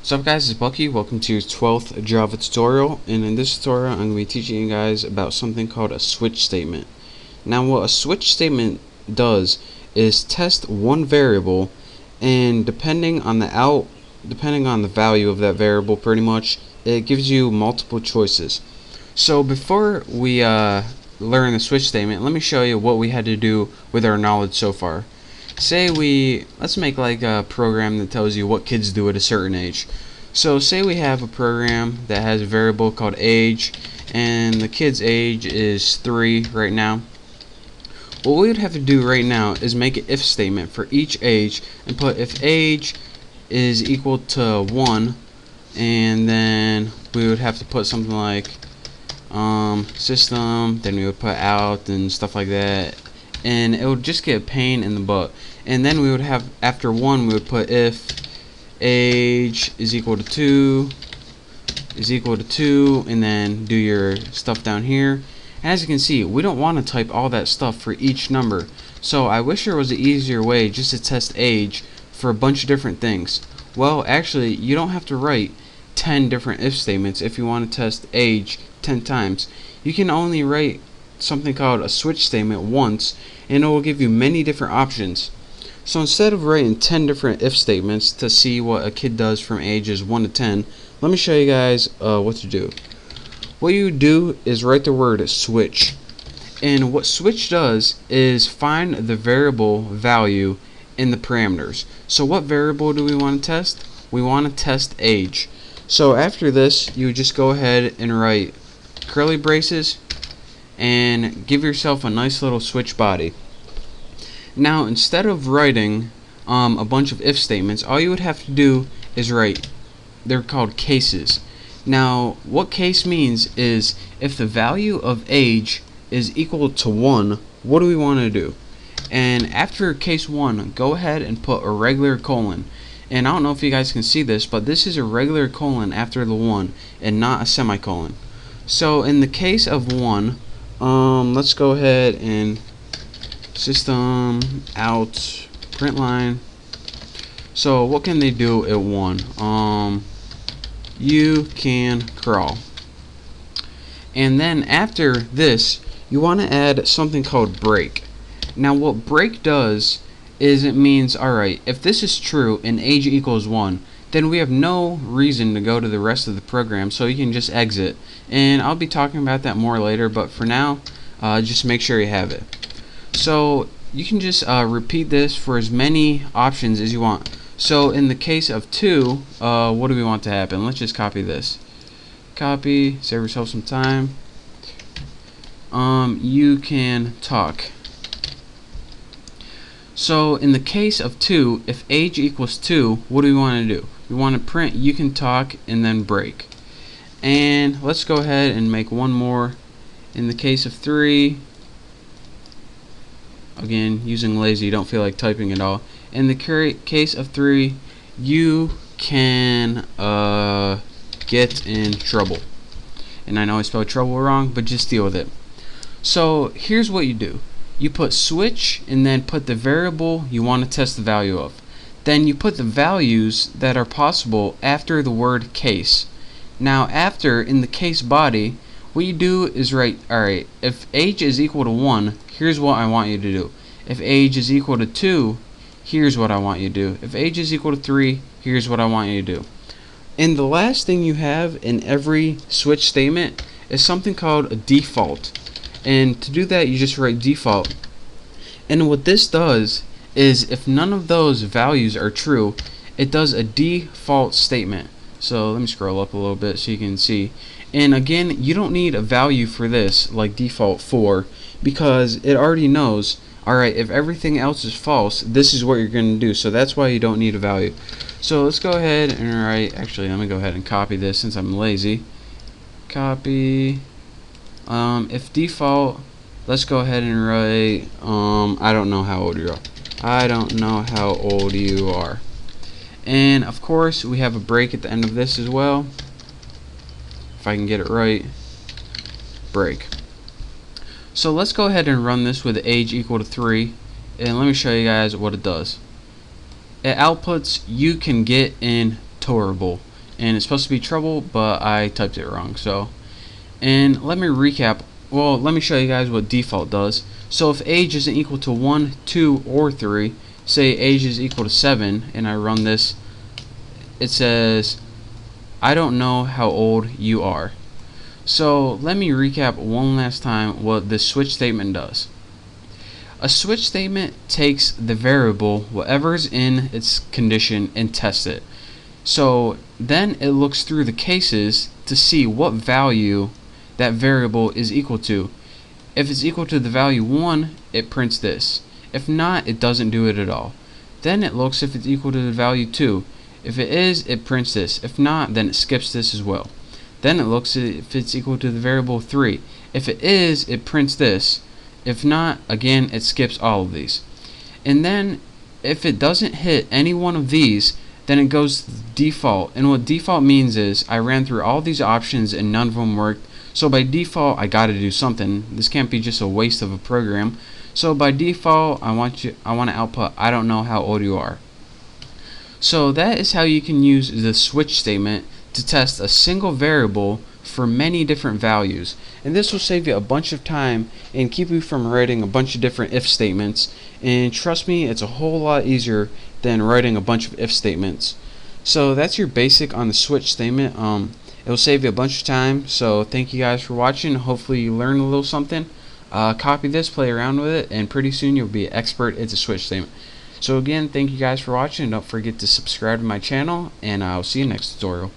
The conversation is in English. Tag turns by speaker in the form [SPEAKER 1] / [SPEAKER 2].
[SPEAKER 1] What's up guys, it's Bucky. Welcome to your 12th Java tutorial, and in this tutorial I'm going to be teaching you guys about something called a switch statement. Now what a switch statement does is test one variable, and depending on the value of that variable, pretty much it gives you multiple choices. So before we learn the switch statement, let me show you what we had to do with our knowledge so far. Let's make like a program that tells you what kids do at a certain age. So say we have a program that has a variable called age, and the kid's age is 3 right now. What we would have to do right now is make an if statement for each age and put if age is equal to 1, and then we would have to put something like system, then we would put out and stuff like that, and it would just get a pain in the butt. And then we would have, after 1, we would put if age is equal to 2 and then do your stuff down here. And as you can see, we don't want to type all that stuff for each number, so I wish there was an easier way just to test age for a bunch of different things. Well, actually, you don't have to write 10 different if statements if you want to test age 10 times. You can only write something called a switch statement once, and it will give you many different options. So instead of writing 10 different if statements to see what a kid does from ages 1 to 10, let me show you guys what to do. What you do is write the word switch, and what switch does is find the variable value in the parameters. So what variable do we want to test? We want to test age. So after this, you just go ahead and write curly braces and give yourself a nice little switch body. Now instead of writing a bunch of if statements, all you would have to do is write, they're called cases. Now what case means is if the value of age is equal to 1, what do we want to do? And after case 1, go ahead and put a regular colon. And I don't know if you guys can see this, but this is a regular colon after the 1 and not a semicolon. So in the case of 1, let's go ahead and system out print line. So what can they do at 1? You can crawl. And then after this, you want to add something called break. Now what break does is it means, alright, if this is true and age equals 1, then we have no reason to go to the rest of the program, so you can just exit. And I'll be talking about that more later, but for now, just make sure you have it. So you can just repeat this for as many options as you want. So in the case of 2, what do we want to happen? Let's just copy this. Copy, save yourself some time. You can talk. So in the case of 2, if age equals 2, what do we want to do? We want to print you can talk and then break. And let's go ahead and make one more. In the case of 3, again, using lazy, you don't feel like typing at all. In the case of 3, you can get in trouble. And I know I spelled trouble wrong, but just deal with it. So here's what you do. You put switch and then put the variable you want to test the value of. Then you put the values that are possible after the word case. Now after, in the case body, what you do is write, alright, if age is equal to 1, here's what I want you to do. If age is equal to 2, here's what I want you to do. If age is equal to 3, here's what I want you to do. And the last thing you have in every switch statement is something called a default. And to do that, you just write default. And what this does is if none of those values are true, it does a default statement. So let me scroll up a little bit so you can see. And again, you don't need a value for this like default 4, because it already knows, alright, if everything else is false, this is what you're going to do. So that's why you don't need a value. So let's go ahead and write, actually let me go ahead and copy this since I'm lazy. Copy. If default, let's go ahead and write, I don't know how old you are. I don't know how old you are. And of course we have a break at the end of this as well. If I can get it right. Break. So let's go ahead and run this with age equal to 3, and let me show you guys what it does. It outputs you can get in tolerable. and it's supposed to be treble, but I typed it wrong. So, and let me recap. Well, let me show you guys what default does. So if age isn't equal to 1, 2, or 3, say age is equal to 7, and I run this, it says, I don't know how old you are. So let me recap one last time what this switch statement does. A switch statement takes the variable, whatever's in its condition, and tests it. So then it looks through the cases to see what value that variable is equal to. If it's equal to the value 1, it prints this. If not, it doesn't do it at all. Then it looks if it's equal to the value 2. If it is, it prints this. If not, then it skips this as well. Then it looks if it's equal to the variable 3. If it is, it prints this. If not, again, it skips all of these. And then if it doesn't hit any one of these, then it goes to default. And what default means is I ran through all these options and none of them worked. So by default, I got to do something. This can't be just a waste of a program. So by default, I want to output I don't know how old you are. So that is how you can use the switch statement to test a single variable for many different values. And this will save you a bunch of time and keep you from writing a bunch of different if statements. And trust me, it's a whole lot easier than writing a bunch of if statements. So that's your basic on the switch statement. It will save you a bunch of time. So thank you guys for watching. Hopefully you learned a little something. Copy this, play around with it, and pretty soon you'll be an expert at the switch statement. So again, thank you guys for watching. Don't forget to subscribe to my channel, and I'll see you next tutorial.